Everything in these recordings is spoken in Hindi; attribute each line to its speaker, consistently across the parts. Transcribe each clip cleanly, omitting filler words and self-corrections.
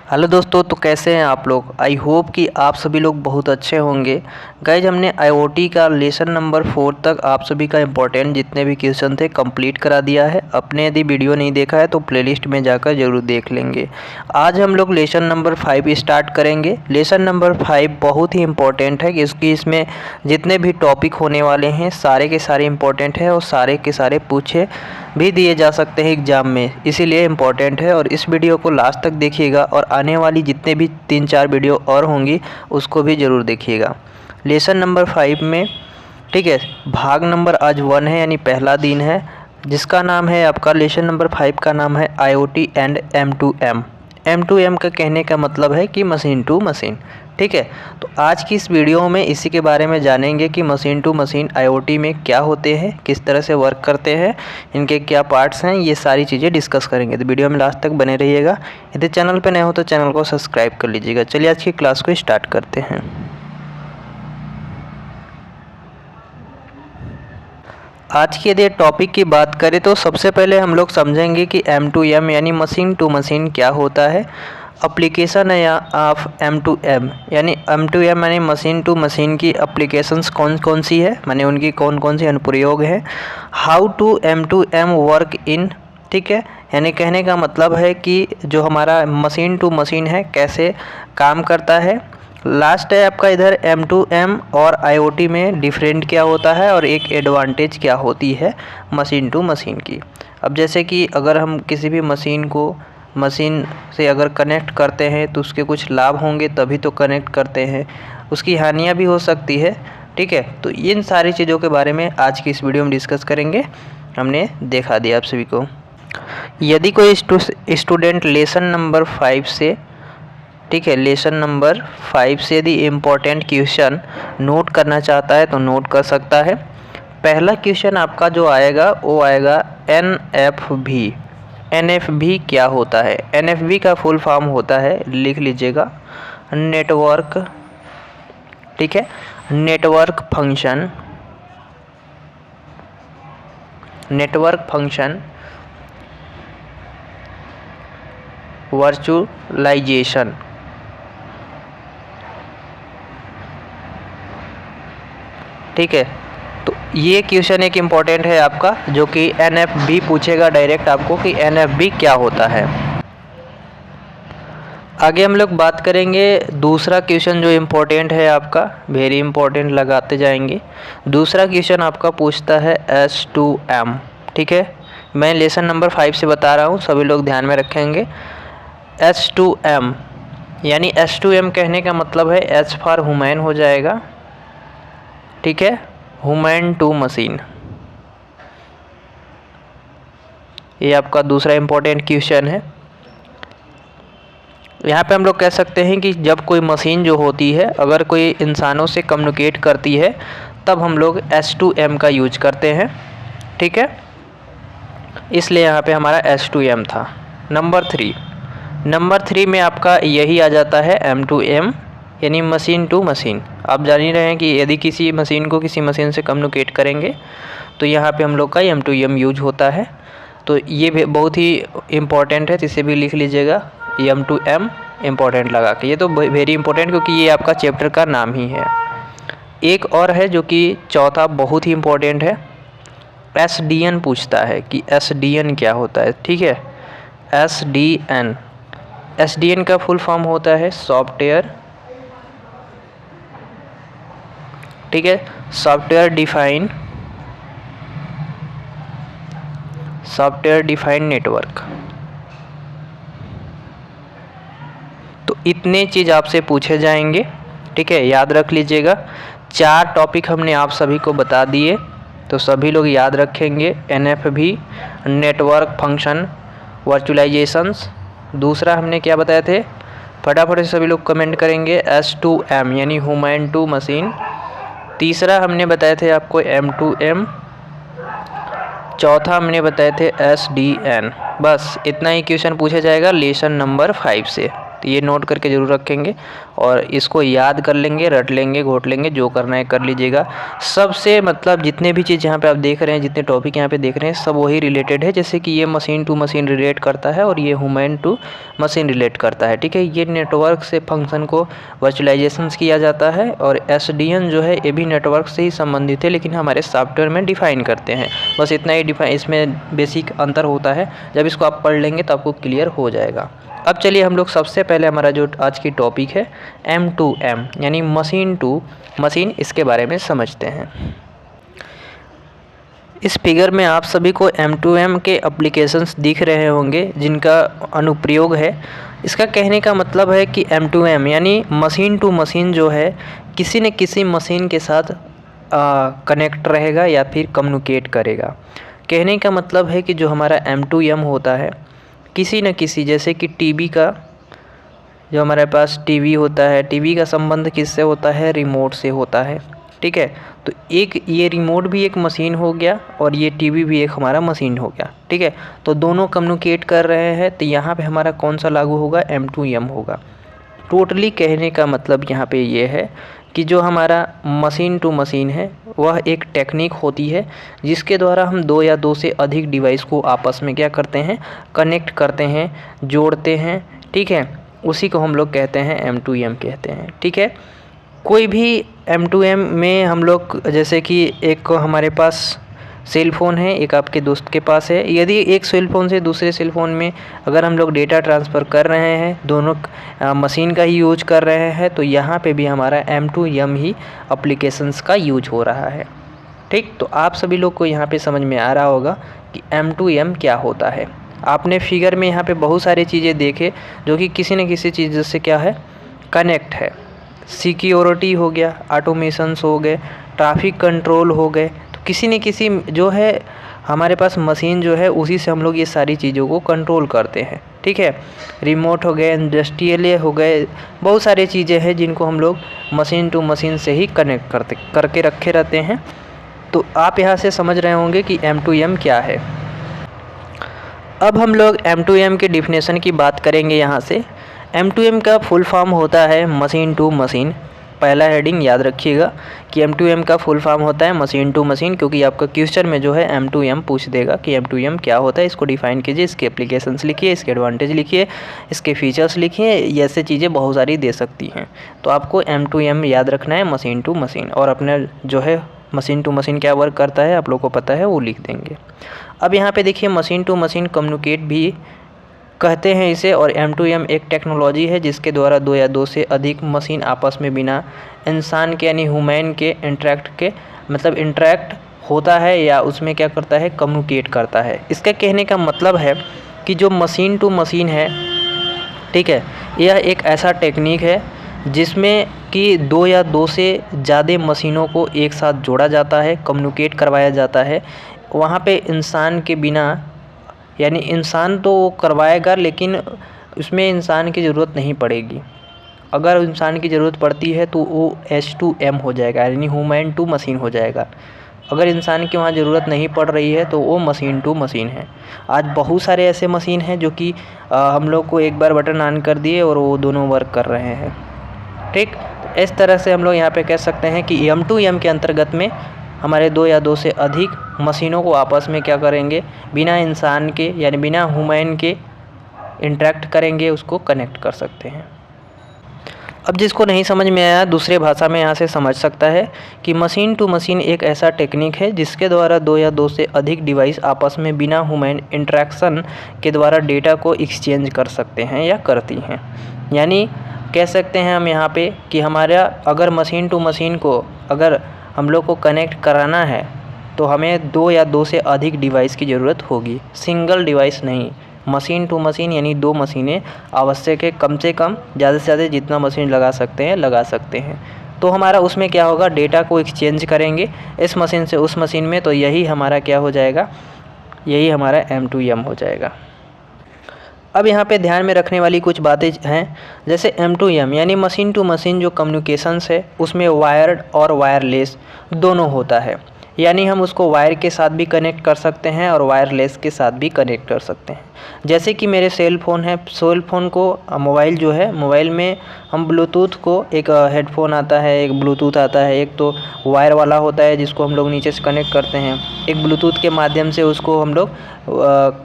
Speaker 1: हेलो दोस्तों, तो कैसे हैं आप लोग। आई होप कि आप सभी लोग बहुत अच्छे होंगे। गाइज, हमने आईओटी का लेसन नंबर 4 तक आप सभी का इम्पोर्टेंट जितने भी क्वेश्चन थे कंप्लीट करा दिया है। अपने यदि वीडियो नहीं देखा है तो प्लेलिस्ट में जाकर ज़रूर देख लेंगे। आज हम लोग लेसन नंबर 5 स्टार्ट करेंगे। लेसन नंबर 5 बहुत ही इम्पोर्टेंट है क्योंकि इसमें जितने भी टॉपिक होने वाले हैं सारे के सारे इम्पोर्टेंट है और सारे के सारे पूछे भी दिए जा सकते हैं एग्ज़ाम में, इसीलिए इम्पॉर्टेंट है। और इस वीडियो को लास्ट तक देखिएगा और आने वाली जितने भी 3-4 वीडियो और होंगी उसको भी ज़रूर देखिएगा। लेसन नंबर 5 में ठीक है, भाग नंबर आज 1 है, यानी पहला दिन है, जिसका नाम है आपका लेसन नंबर 5 का नाम है IoT एंड M2M। M2M का कहने का मतलब है कि मशीन टू मशीन। ठीक है, तो आज की इस वीडियो में इसी के बारे में जानेंगे कि मशीन टू मशीन IoT में क्या होते हैं, किस तरह से वर्क करते हैं, इनके क्या पार्ट्स हैं, ये सारी चीज़ें डिस्कस करेंगे। तो वीडियो में लास्ट तक बने रहिएगा। यदि चैनल पर नए हो तो चैनल को सब्सक्राइब कर लीजिएगा। चलिए आज की क्लास को स्टार्ट करते हैं। आज के यदि टॉपिक की बात करें तो सबसे पहले हम लोग समझेंगे कि M2M यानी मशीन टू मशीन क्या होता है। एप्लीकेशन है या ऑफ M2M यानी M2M यानी मशीन टू मशीन की एप्लीकेशंस कौन कौन सी है, माने उनकी कौन कौन सी अनुप्रयोग है। How to M2M work in, ठीक है, यानी कहने का मतलब है कि जो हमारा मशीन टू मशीन है कैसे काम करता है। लास्ट है आपका इधर M2M और IoT में डिफरेंट क्या होता है और एक एडवांटेज क्या होती है मशीन टू मशीन की। अब जैसे कि अगर हम किसी भी मशीन को मशीन से अगर कनेक्ट करते हैं तो उसके कुछ लाभ होंगे तभी तो कनेक्ट करते हैं, उसकी हानियाँ भी हो सकती है। ठीक है, तो इन सारी चीज़ों के बारे में आज की इस वीडियो में डिस्कस करेंगे। हमने देखा दिया आप सभी को। यदि कोई स्टूडेंट लेसन नंबर 5 से, ठीक है, लेसन नंबर 5 से यदि इम्पोर्टेंट क्वेश्चन नोट करना चाहता है तो नोट कर सकता है। पहला क्वेश्चन आपका जो आएगा वो आएगा NFV। NFV क्या होता है। NFV का फुल फॉर्म होता है, लिख लीजिएगा, नेटवर्क, ठीक है, network function, network function virtualisation. ठीक है, तो ये क्वेश्चन एक इम्पॉर्टेंट है आपका, जो कि NFV पूछेगा डायरेक्ट आपको कि NFV क्या होता है। आगे हम लोग बात करेंगे दूसरा क्वेश्चन जो इम्पोर्टेंट है आपका, वेरी इंपॉर्टेंट लगाते जाएंगे। दूसरा क्वेश्चन आपका पूछता है S2M। ठीक है, मैं लेसन नंबर 5 से बता रहा हूँ, सभी लोग ध्यान में रखेंगे। S2M यानी S2M कहने का मतलब है H फॉर ह्यूमन हो जाएगा। ठीक है, ह्यूमन टू मशीन, ये आपका दूसरा इम्पोर्टेंट क्वेश्चन है। यहाँ पे हम लोग कह सकते हैं कि जब कोई मशीन जो होती है अगर कोई इंसानों से कम्युनिकेट करती है तब हम लोग S2M का यूज करते हैं। ठीक है, इसलिए यहाँ पे हमारा S2M था। नंबर 3 में आपका यही आ जाता है M2M यानी मशीन टू मशीन। आप जान ही रहे हैं कि यदि किसी मशीन को किसी मशीन से कम्युनिकेट करेंगे तो यहाँ पे हम लोग का M2M यूज होता है। तो ये भी बहुत ही इम्पोर्टेंट है, तो इसे भी लिख लीजिएगा M2M इम्पोर्टेंट लगा के। ये तो वेरी इंपॉर्टेंट क्योंकि ये आपका चैप्टर का नाम ही है। एक और है जो कि चौथा बहुत ही इम्पोर्टेंट है, SDN पूछता है कि SDN क्या होता है। ठीक है, SDN का फुल फॉर्म होता है सॉफ्टवेयर, ठीक है, सॉफ्टवेयर डिफाइंड नेटवर्क। तो इतने चीज़ आपसे पूछे जाएंगे। ठीक है, याद रख लीजिएगा। 4 टॉपिक हमने आप सभी को बता दिए, तो सभी लोग याद रखेंगे। NFV network function virtualisations. दूसरा हमने क्या बताए थे, फटाफट से सभी लोग कमेंट करेंगे, S2M यानी ह्यूमन टू मशीन। तीसरा हमने बताए थे आपको M2M। चौथा हमने बताए थे SDN। बस इतना ही क्वेश्चन पूछा जाएगा लेसन नंबर 5 से। तो ये नोट करके ज़रूर रखेंगे और इसको याद कर लेंगे, रट लेंगे, घोट लेंगे, जो करना है कर लीजिएगा। सबसे मतलब जितने भी चीज़ यहाँ पे आप देख रहे हैं, जितने टॉपिक यहाँ पे देख रहे हैं, सब वही रिलेटेड है। जैसे कि ये मशीन टू मशीन रिलेट करता है और ये ह्यूमन टू मशीन रिलेट करता है, ठीक है। ये नेटवर्क से फंक्शन को वर्चुअलाइजेशन किया जाता है और एसडीएन जो है ये भी नेटवर्क से ही संबंधित है, लेकिन हमारे सॉफ्टवेयर में डिफ़ाइन करते हैं। बस इतना ही इसमें बेसिक अंतर होता है। जब इसको आप पढ़ लेंगे तो आपको क्लियर हो जाएगा। अब चलिए हम लोग सबसे पहले हमारा जो आज की टॉपिक है M2M यानी मशीन टू मशीन, इसके बारे में समझते हैं। इस फिगर में आप सभी को M2M के एप्लीकेशंस दिख रहे होंगे जिनका अनुप्रयोग है। इसका कहने का मतलब है कि M2M यानी मशीन टू मशीन जो है किसी न किसी मशीन के साथ कनेक्ट रहेगा या फिर कम्युनिकेट करेगा। कहने का मतलब है कि जो हमारा M2M होता है किसी न किसी, जैसे कि टीवी का, जो हमारे पास टीवी होता है, टीवी का संबंध किससे होता है? रिमोट से होता है, ठीक है। तो एक ये रिमोट भी एक मशीन हो गया और ये टीवी भी एक हमारा मशीन हो गया, ठीक है। तो दोनों कम्युनिकेट कर रहे हैं, तो यहाँ पे हमारा कौन सा लागू होगा? M2M होगा। टोटली कहने का मतलब यहाँ पे ये है कि जो हमारा मशीन टू मशीन है वह एक टेक्निक होती है जिसके द्वारा हम दो या दो से अधिक डिवाइस को आपस में क्या करते हैं? कनेक्ट करते हैं, जोड़ते हैं, ठीक है। उसी को हम लोग कहते हैं M2M कहते हैं, ठीक है। कोई भी M2M में हम लोग, जैसे कि एक हमारे पास सेल फ़ोन है, एक आपके दोस्त के पास है, यदि एक सेल फ़ोन से दूसरे सेल फ़ोन में अगर हम लोग डेटा ट्रांसफ़र कर रहे हैं, दोनों मशीन का ही यूज कर रहे हैं, तो यहाँ पे भी हमारा M2M ही एप्लीकेशंस का यूज हो रहा है, ठीक। तो आप सभी लोग को यहाँ पे समझ में आ रहा होगा कि M2M क्या होता है। आपने फिगर में यहाँ पे बहुत सारी चीज़ें देखे जो कि किसी न किसी चीज़ से क्या है? कनेक्ट है। सिक्योरिटी हो गया, ऑटोमेशंस हो गए, ट्रैफिक कंट्रोल हो गए, तो किसी न किसी जो है हमारे पास मशीन जो है उसी से हम लोग ये सारी चीज़ों को कंट्रोल करते हैं, ठीक है। रिमोट हो गए, इंडस्ट्रियल हो गए, बहुत सारी चीज़ें हैं जिनको हम लोग मशीन टू मशीन से ही कनेक्ट करके रखे रहते हैं। तो आप यहाँ से समझ रहे होंगे कि M2M क्या है। अब हम लोग M2M की डिफिनेशन की बात करेंगे। यहाँ से M2M का फुल फॉर्म होता है मशीन टू मशीन। पहला हेडिंग याद रखिएगा कि M2M का फुल फॉर्म होता है मशीन टू मशीन, क्योंकि आपका क्वेश्चन में जो है M2M पूछ देगा कि M2M क्या होता है। इसको डिफाइन कीजिए, इसके एप्लीकेशंस लिखिए, इसके एडवांटेज लिखिए, इसके फीचर्स लिखिए, ऐसे चीज़ें बहुत सारी दे सकती हैं। तो आपको M2M याद रखना है, मशीन टू मशीन, और अपना जो है मशीन टू मशीन क्या वर्क करता है आप लोग को पता है, वो लिख देंगे। अब यहाँ पे देखिए मशीन टू मशीन कम्युनिकेट भी कहते हैं इसे, और M2M एक टेक्नोलॉजी है जिसके द्वारा दो या दो से अधिक मशीन आपस में बिना इंसान के यानी ह्यूमन के इंटरेक्ट होता है या उसमें क्या करता है? कम्युनिकेट करता है। इसका कहने का मतलब है कि जो मशीन टू मशीन है, ठीक है, यह एक ऐसा टेक्निक है जिसमें कि दो या दो से ज़्यादा मशीनों को एक साथ जोड़ा जाता है, कम्युनिकेट करवाया जाता है। वहाँ पे इंसान के बिना, यानी इंसान तो वो करवाएगा लेकिन उसमें इंसान की ज़रूरत नहीं पड़ेगी। अगर इंसान की ज़रूरत पड़ती है तो वो H2M हो जाएगा, यानी ह्यूमन टू मशीन हो जाएगा। अगर इंसान की वहाँ ज़रूरत नहीं पड़ रही है तो वो मशीन टू मशीन है। आज बहुत सारे ऐसे मशीन हैं जो कि हम लोग को एक बार बटन ऑन कर दिए और वो दोनों वर्क कर रहे हैं, ठीक। इस तरह से हम लोग यहाँ पे कह सकते हैं कि M2M के अंतर्गत में हमारे दो या दो से अधिक मशीनों को आपस में क्या करेंगे? बिना इंसान के यानी बिना ह्यूमन के इंटरेक्ट करेंगे, उसको कनेक्ट कर सकते हैं। अब जिसको नहीं समझ में आया दूसरे भाषा में यहाँ से समझ सकता है कि मशीन टू मशीन एक ऐसा टेक्निक है जिसके द्वारा दो या दो से अधिक डिवाइस आपस में बिना ह्यूमन इंटरेक्शन के द्वारा डेटा को एक्सचेंज कर सकते हैं या करती हैं। यानी कह सकते हैं हम यहाँ पे कि हमारा अगर मशीन टू मशीन को अगर हम लोग को कनेक्ट कराना है तो हमें दो या दो से अधिक डिवाइस की ज़रूरत होगी, सिंगल डिवाइस नहीं। मशीन टू मशीन यानी दो मशीनें आवश्यक है, कम से कम, ज़्यादा से ज़्यादा जितना मशीन लगा सकते हैं लगा सकते हैं। तो हमारा उसमें क्या होगा? डेटा को एक्सचेंज करेंगे इस मशीन से उस मशीन में, तो यही हमारा क्या हो जाएगा? यही हमारा M2M हो जाएगा। अब यहाँ पे ध्यान में रखने वाली कुछ बातें हैं, जैसे M2M यानी मशीन टू मशीन जो कम्युनिकेशंस है उसमें वायर्ड और वायरलेस दोनों होता है। यानी हम उसको वायर के साथ भी कनेक्ट कर सकते हैं और वायरलेस के साथ भी कनेक्ट कर सकते हैं। जैसे कि मेरे सेल फ़ोन है, सेल फ़ोन को मोबाइल जो है, मोबाइल में हम ब्लूटूथ को, एक हेडफोन आता है, एक ब्लूटूथ आता है, एक तो वायर वाला होता है जिसको हम लोग नीचे से कनेक्ट करते हैं, एक ब्लूटूथ के माध्यम से उसको हम लोग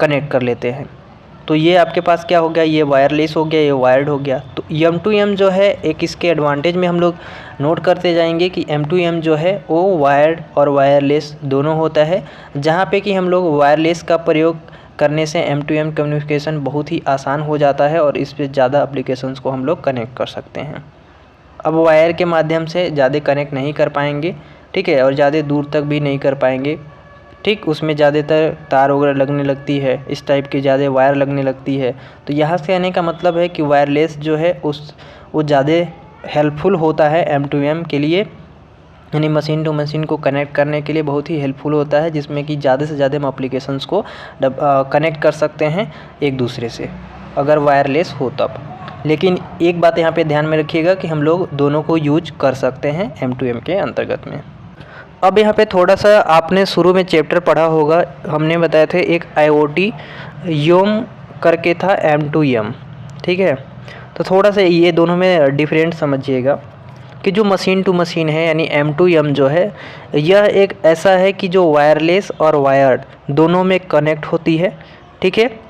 Speaker 1: कनेक्ट कर लेते हैं। तो ये आपके पास क्या हो गया, ये वायरलेस हो गया, ये वायर्ड हो गया। तो M2M जो है, एक इसके एडवांटेज में हम लोग नोट करते जाएंगे कि M2M जो है वो वायर्ड और वायरलेस दोनों होता है, जहाँ पे कि हम लोग वायरलेस का प्रयोग करने से M2M कम्युनिकेशन बहुत ही आसान हो जाता है और इस पर ज़्यादा एप्लीकेशंस को हम लोग कनेक्ट कर सकते हैं। अब वायर के माध्यम से ज़्यादा कनेक्ट नहीं कर पाएंगे, ठीक है, और ज़्यादा दूर तक भी नहीं कर पाएंगे, ठीक, उसमें ज़्यादातर तार वगैरह लगने लगती है, इस टाइप की ज़्यादा वायर लगने लगती है। तो यहाँ से आने का मतलब है कि वायरलेस जो है वो ज़्यादा हेल्पफुल होता है M2M के लिए, यानी मशीन टू मशीन को कनेक्ट करने के लिए बहुत ही हेल्पफुल होता है, जिसमें कि ज़्यादा से ज़्यादा हम एप्लीकेशंस को कनेक्ट कर सकते हैं एक दूसरे से, अगर वायरलेस हो तब। लेकिन एक बात यहाँ पे ध्यान में रखिएगा कि हम लोग दोनों को यूज कर सकते हैं M2M के अंतर्गत में। अब यहाँ पे थोड़ा सा आपने शुरू में चैप्टर पढ़ा होगा, हमने बताया थे एक IoT YOM करके था M2M, ठीक है। तो थोड़ा सा ये दोनों में डिफरेंट समझिएगा कि जो मशीन टू मशीन है यानी M2M जो है, यह एक ऐसा है कि जो वायरलेस और वायर्ड दोनों में कनेक्ट होती है, ठीक है।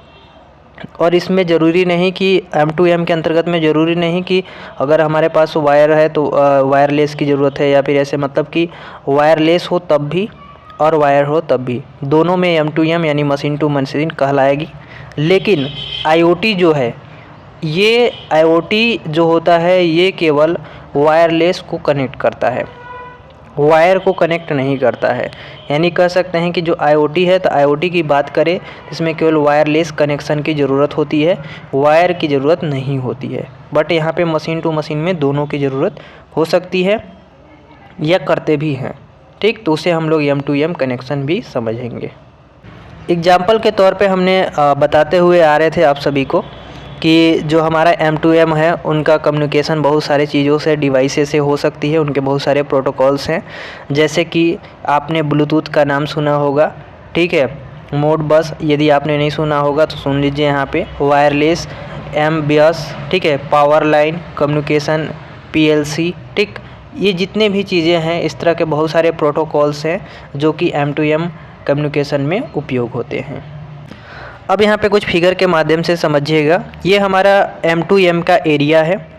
Speaker 1: और इसमें ज़रूरी नहीं कि M2M के अंतर्गत में ज़रूरी नहीं कि अगर हमारे पास वायर है तो वायरलेस की ज़रूरत है, या फिर ऐसे मतलब कि वायरलेस हो तब भी और वायर हो तब भी, दोनों में M2M यानी मशीन टू मशीन कहलाएगी। लेकिन IoT जो है, ये IoT जो होता है ये केवल वायरलेस को कनेक्ट करता है, वायर को कनेक्ट नहीं करता है। यानी कह सकते हैं कि जो IoT है, तो IoT की बात करें इसमें केवल वायरलेस कनेक्शन की ज़रूरत होती है, वायर की ज़रूरत नहीं होती है। बट यहाँ पे मशीन टू मशीन में दोनों की ज़रूरत हो सकती है या करते भी हैं, ठीक। तो उसे हम लोग M2M कनेक्शन भी समझेंगे। एग्जाम्पल के तौर पे हमने बताते हुए आ रहे थे आप सभी को कि जो हमारा M2M है उनका कम्युनिकेशन बहुत सारे चीज़ों से, डिवाइसेस से हो सकती है, उनके बहुत सारे प्रोटोकॉल्स हैं। जैसे कि आपने ब्लूटूथ का नाम सुना होगा, ठीक है, मोडबस, यदि आपने नहीं सुना होगा तो सुन लीजिए यहाँ पे, वायरलेस, MBS, ठीक है, पावर लाइन कम्युनिकेशन, PLC, ठीक। ये जितने भी चीज़ें हैं, इस तरह के बहुत सारे प्रोटोकॉल्स हैं जो कि M2M कम्युनिकेशन में उपयोग होते हैं। अब यहाँ पे कुछ फिगर के माध्यम से समझिएगा। ये हमारा M2M का एरिया है,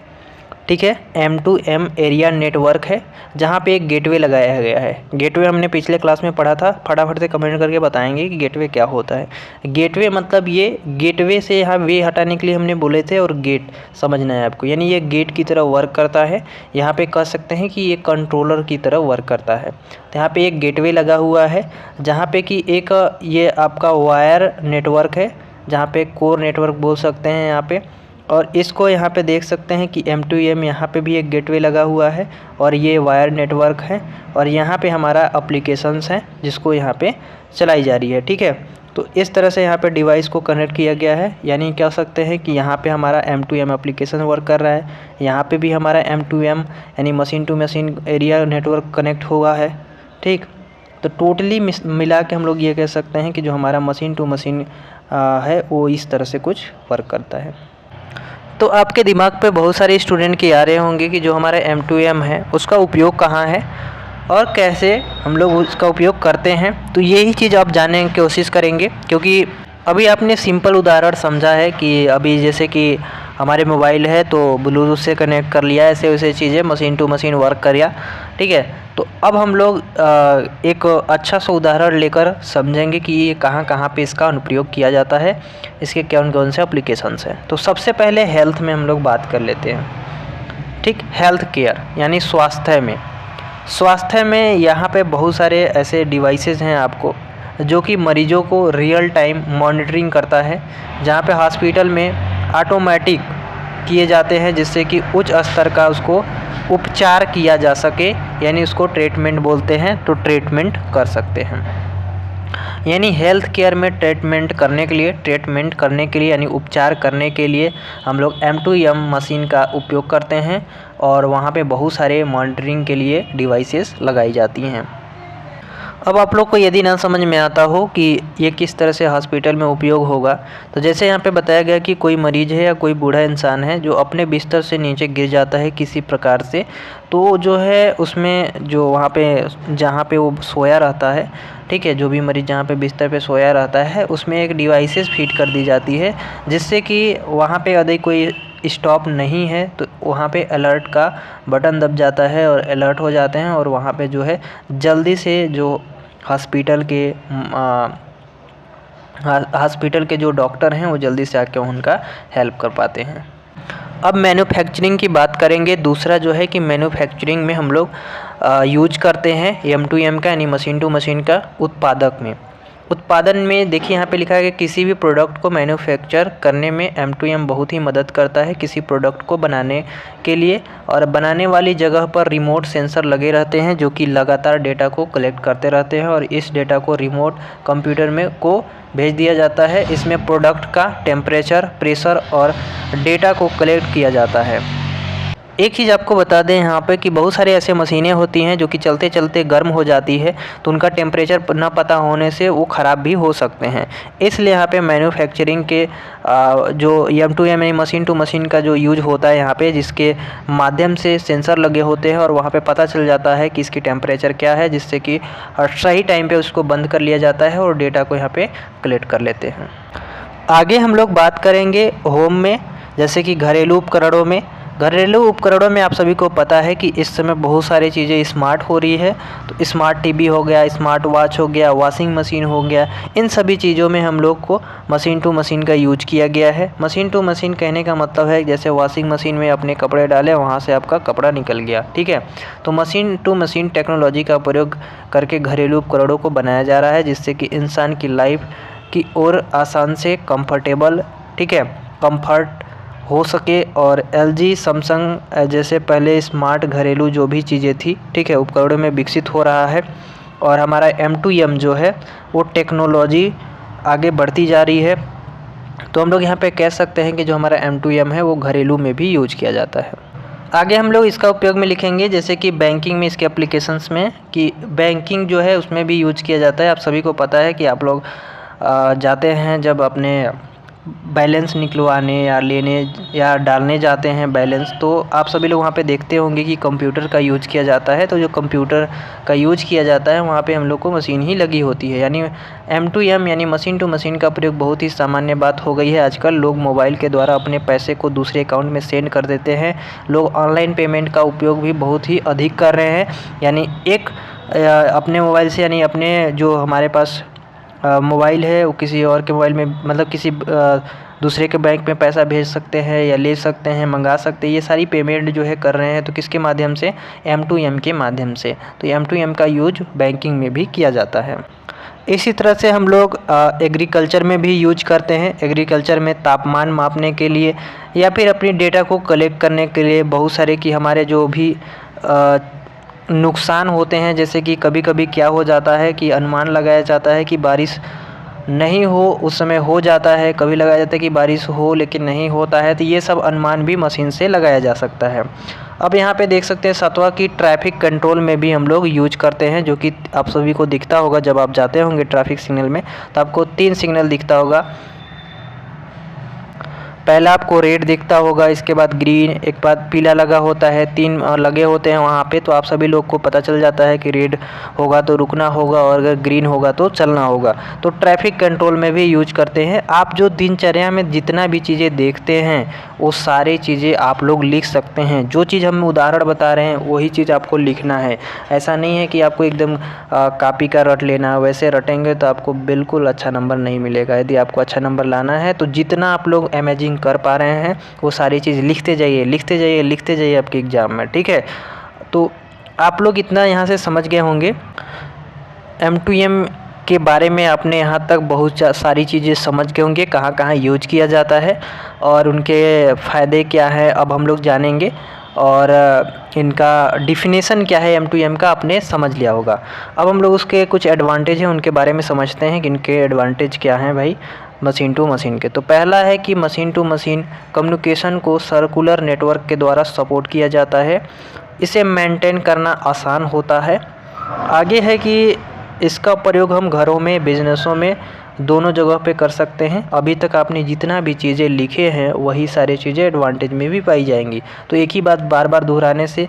Speaker 1: ठीक है, M2M एरिया नेटवर्क है, जहाँ पे एक गेटवे लगाया गया है। गेटवे हमने पिछले क्लास में पढ़ा था, फटाफट से कमेंट करके बताएंगे कि गेटवे क्या होता है। गेटवे मतलब ये गेटवे से यहाँ वे हटाने के लिए हमने बोले थे, और गेट समझना है आपको, यानी ये गेट की तरह वर्क करता है। यहाँ पे कह सकते हैं कि ये कंट्रोलर की तरह वर्क करता है। तो यहाँ पे एक गेटवे लगा हुआ है, जहाँ पे कि एक ये आपका वायर नेटवर्क है, जहाँ पे कोर नेटवर्क बोल सकते हैं यहाँ पे। और इसको यहाँ पे देख सकते हैं कि M2M यहाँ पे भी एक गेटवे लगा हुआ है, और ये वायर नेटवर्क है, और यहाँ पे हमारा एप्लीकेशंस हैं जिसको यहाँ पे चलाई जा रही है, ठीक है। तो इस तरह से यहाँ पे डिवाइस को कनेक्ट किया गया है, यानी कह सकते हैं कि यहाँ पे हमारा M2M एप्लीकेशन वर्क कर रहा है, यहाँ पे भी हमारा M2M यानी machine to machine area network connect हुआ है, ठीक। तो टोटली मिला के हम लोग ये कह सकते हैं कि जो हमारा मशीन टू मशीन है वो इस तरह से कुछ वर्क करता है। तो आपके दिमाग पे बहुत सारे स्टूडेंट के आ रहे होंगे कि जो हमारा M2M है उसका उपयोग कहाँ है और कैसे हम लोग उसका उपयोग करते हैं। तो यही चीज़ आप जानने की कोशिश करेंगे, क्योंकि अभी आपने सिंपल उदाहरण समझा है कि अभी जैसे कि हमारे मोबाइल है तो ब्लूटूथ से कनेक्ट कर लिया, ऐसे वैसे चीज़ें मशीन टू मशीन वर्क कर लिया, ठीक है। तो अब हम लोग एक अच्छा सा उदाहरण लेकर समझेंगे कि ये कहाँ कहाँ पे इसका अनुप्रयोग किया जाता है, इसके कौन कौन से एप्लीकेशंस हैं। तो सबसे पहले हेल्थ में हम लोग बात कर लेते हैं, ठीक। हेल्थ केयर यानी स्वास्थ्य में यहाँ पे बहुत सारे ऐसे डिवाइसेस हैं आपको जो कि मरीजों को रियल टाइम मॉनिटरिंग करता है, जहाँ पे हॉस्पिटल में ऑटोमेटिक किए जाते हैं, जिससे कि उच्च स्तर का उसको उपचार किया जा सके, यानी उसको ट्रीटमेंट बोलते हैं। तो ट्रीटमेंट कर सकते हैं, यानी हेल्थ केयर में ट्रीटमेंट करने के लिए यानी उपचार करने के लिए हम लोग M2M मशीन का उपयोग करते हैं, और वहाँ पे बहुत सारे मॉनिटरिंग के लिए डिवाइसेस लगाई जाती हैं। अब आप लोग को यदि ना समझ में आता हो कि ये किस तरह से हॉस्पिटल में उपयोग होगा, तो जैसे यहाँ पे बताया गया कि कोई मरीज़ है या कोई बूढ़ा इंसान है जो अपने बिस्तर से नीचे गिर जाता है किसी प्रकार से, तो जो है उसमें जो वहाँ पे जहाँ पे वो सोया रहता है, ठीक है, जो भी मरीज़ जहाँ पे बिस्तर पे सोया रहता है उसमें एक डिवाइसेस फिट कर दी जाती है, जिससे कि वहाँ पे यदि कोई स्टॉप नहीं है तो वहाँ पे अलर्ट का बटन दब जाता है और अलर्ट हो जाते हैं, और वहाँ पे जो है जल्दी से जो हॉस्पिटल के जो डॉक्टर हैं वो जल्दी से आके उनका हेल्प कर पाते हैं। अब मैन्युफैक्चरिंग की बात करेंगे। दूसरा जो है कि मैन्युफैक्चरिंग में हम लोग यूज करते हैं M2M का, यानी मशीन टू मशीन का उत्पादन में देखिए यहाँ पे लिखा है कि किसी भी प्रोडक्ट को मैन्युफैक्चर करने में M2M बहुत ही मदद करता है किसी प्रोडक्ट को बनाने के लिए। और बनाने वाली जगह पर रिमोट सेंसर लगे रहते हैं जो कि लगातार डेटा को कलेक्ट करते रहते हैं, और इस डेटा को रिमोट कंप्यूटर में को भेज दिया जाता है। इसमें प्रोडक्ट का टेम्परेचर, प्रेशर और डेटा को कलेक्ट किया जाता है। एक चीज़ आपको बता दें यहाँ पे कि बहुत सारे ऐसे मशीनें होती हैं जो कि चलते चलते गर्म हो जाती है, तो उनका टेम्परेचर ना पता होने से वो ख़राब भी हो सकते हैं। इसलिए यहाँ पे मैन्युफैक्चरिंग के जो M2M यानी मशीन टू मशीन का जो यूज होता है यहाँ पे, जिसके माध्यम से सेंसर लगे होते हैं और वहाँ पे पता चल जाता है कि इसकी टेम्परेचर क्या है, जिससे कि सही टाइम पे उसको बंद कर लिया जाता है और डेटा को यहाँ पे कलेक्ट कर लेते हैं। आगे हम लोग बात करेंगे होम में, जैसे कि घरेलू उपकरणों में आप सभी को पता है कि इस समय बहुत सारी चीज़ें स्मार्ट हो रही है। तो स्मार्ट टीवी हो गया, स्मार्ट वॉच हो गया, वॉशिंग मशीन हो गया, इन सभी चीज़ों में हम लोग को मशीन टू मशीन का यूज किया गया है। मशीन टू मशीन कहने का मतलब है जैसे वॉशिंग मशीन में अपने कपड़े डाले, वहाँ से आपका कपड़ा निकल गया, ठीक है। तो मशीन टू मशीन टेक्नोलॉजी का प्रयोग करके घरेलू उपकरणों को बनाया जा रहा है, जिससे कि इंसान की लाइफ की और आसान से कंफर्टेबल, ठीक है, कंफर्ट हो सके। और LG, सैमसंग जैसे पहले स्मार्ट घरेलू जो भी चीज़ें थी, ठीक है, उपकरणों में विकसित हो रहा है। और हमारा M2M जो है वो टेक्नोलॉजी आगे बढ़ती जा रही है। तो हम लोग यहाँ पे कह सकते हैं कि जो हमारा M2M है वो घरेलू में भी यूज किया जाता है। आगे हम लोग इसका उपयोग में लिखेंगे जैसे कि बैंकिंग में, इसके एप्लीकेशंस में, कि बैंकिंग जो है उसमें भी यूज किया जाता है। आप सभी को पता है कि आप लोग जाते हैं जब अपने बैलेंस निकलवाने या लेने या डालने जाते हैं बैलेंस, तो आप सभी लोग वहाँ पे देखते होंगे कि कंप्यूटर का यूज किया जाता है। तो जो कंप्यूटर का यूज किया जाता है वहाँ पे हम लोग को मशीन ही लगी होती है, यानी M2M यानी मशीन टू मशीन का प्रयोग बहुत ही सामान्य बात हो गई है। आजकल लोग मोबाइल के द्वारा अपने पैसे को दूसरे अकाउंट में सेंड कर देते हैं। लोग ऑनलाइन पेमेंट का उपयोग भी बहुत ही अधिक कर रहे हैं, यानी एक अपने मोबाइल से, यानी अपने जो हमारे पास मोबाइल है वो किसी और के मोबाइल में, मतलब किसी दूसरे के बैंक में पैसा भेज सकते हैं या ले सकते हैं, मंगा सकते हैं। ये सारी पेमेंट जो है कर रहे हैं, तो किसके माध्यम से? M2M के माध्यम से। तो M2M का यूज बैंकिंग में भी किया जाता है। इसी तरह से हम लोग एग्रीकल्चर में भी यूज करते हैं। एग्रीकल्चर में तापमान मापने के लिए या फिर अपनी डेटा को कलेक्ट करने के लिए बहुत सारे कि हमारे जो भी नुकसान होते हैं, जैसे कि कभी कभी क्या हो जाता है कि अनुमान लगाया जाता है कि बारिश नहीं हो, उस समय हो जाता है। कभी लगाया जाता है कि बारिश हो लेकिन नहीं होता है। तो ये सब अनुमान भी मशीन से लगाया जा सकता है। अब यहाँ पे देख सकते हैं 7वां की ट्रैफिक कंट्रोल में भी हम लोग यूज करते हैं, जो कि आप सभी को दिखता होगा जब आप जाते होंगे ट्रैफिक सिग्नल में, तो आपको 3 सिग्नल दिखता होगा। पहला आपको रेड दिखता होगा, इसके बाद ग्रीन, एक बाद पीला लगा होता है, 3 लगे होते हैं वहाँ पे। तो आप सभी लोग को पता चल जाता है कि रेड होगा तो रुकना होगा और अगर ग्रीन होगा तो चलना होगा। तो ट्रैफिक कंट्रोल में भी यूज करते हैं। आप जो दिनचर्या में जितना भी चीज़ें देखते हैं वो सारी चीज़ें आप लोग लिख सकते हैं। जो चीज़ हम उदाहरण बता रहे हैं वही चीज़ आपको लिखना है। ऐसा नहीं है कि आपको एकदम कॉपी का रट लेना, वैसे रटेंगे तो आपको बिल्कुल अच्छा नंबर नहीं मिलेगा। यदि आपको अच्छा नंबर लाना है तो जितना आप लोग इमेजिन कर पा रहे हैं वो सारी चीज़ लिखते जाइए आपके एग्ज़ाम में, ठीक है। तो आप लोग इतना यहाँ से समझ गए होंगे M2M के बारे में। आपने यहाँ तक बहुत सारी चीज़ें समझ गए होंगे, कहाँ कहाँ यूज किया जाता है और उनके फ़ायदे क्या है अब हम लोग जानेंगे, और इनका डिफिनेशन क्या है M2M का आपने समझ लिया होगा। अब हम लोग उसके कुछ एडवांटेज हैं उनके बारे में समझते हैं कि इनके एडवांटेज क्या हैं भाई मशीन टू मशीन के। तो पहला है कि मशीन टू मशीन कम्युनिकेशन को सर्कुलर नेटवर्क के द्वारा सपोर्ट किया जाता है। इसे मेंटेन करना आसान होता है। आगे है कि इसका प्रयोग हम घरों में, बिजनेसों में, दोनों जगह पे कर सकते हैं। अभी तक आपने जितना भी चीज़ें लिखे हैं वही सारी चीज़ें एडवांटेज में भी पाई जाएंगी। तो एक ही बात बार बार दोहराने से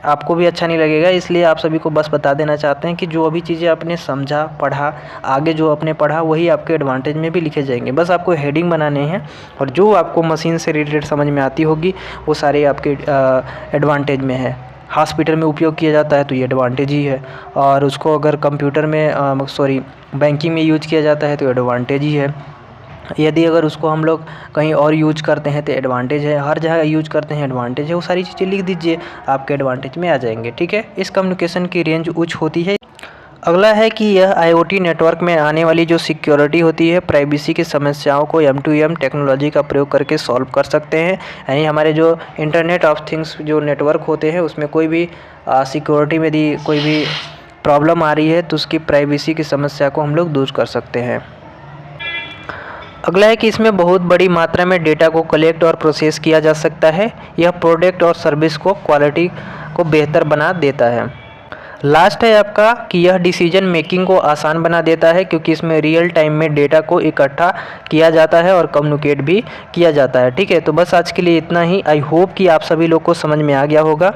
Speaker 1: आपको भी अच्छा नहीं लगेगा, इसलिए आप सभी को बस बता देना चाहते हैं कि जो अभी चीज़ें आपने समझा, पढ़ा, आगे जो आपने पढ़ा वही आपके एडवांटेज में भी लिखे जाएंगे। बस आपको हेडिंग बनाने हैं और जो आपको मशीन से रिलेटेड समझ में आती होगी वो सारे आपके एडवांटेज में है। हॉस्पिटल में उपयोग किया जाता है तो ये एडवांटेज ही है, और उसको अगर कंप्यूटर में बैंकिंग में यूज किया जाता है तो एडवांटेज ही है। यदि अगर उसको हम लोग कहीं और यूज करते हैं तो एडवांटेज है। हर जगह यूज करते हैं एडवांटेज है। वो सारी चीज़ें लिख दीजिए, आपके एडवांटेज में आ जाएंगे। ठीक है, इस कम्युनिकेशन की रेंज उच्च होती है। अगला है कि यह IoT नेटवर्क में आने वाली जो सिक्योरिटी होती है, प्राइवेसी की समस्याओं को M2M टेक्नोलॉजी का प्रयोग करके सॉल्व कर सकते हैं। यानी हमारे जो इंटरनेट ऑफ थिंग्स जो नेटवर्क होते हैं उसमें कोई भी सिक्योरिटी में यदि कोई भी प्रॉब्लम आ रही है तो उसकी प्राइवेसी की समस्या को हम लोग दूर कर सकते हैं। अगला है कि इसमें बहुत बड़ी मात्रा में डेटा को कलेक्ट और प्रोसेस किया जा सकता है। यह प्रोडक्ट और सर्विस को क्वालिटी को बेहतर बना देता है। लास्ट है आपका कि यह डिसीजन मेकिंग को आसान बना देता है, क्योंकि इसमें रियल टाइम में डेटा को इकट्ठा किया जाता है और कम्युनिकेट भी किया जाता है। ठीक है, तो बस आज के लिए इतना ही। आई होप कि आप सभी लोग को समझ में आ गया होगा।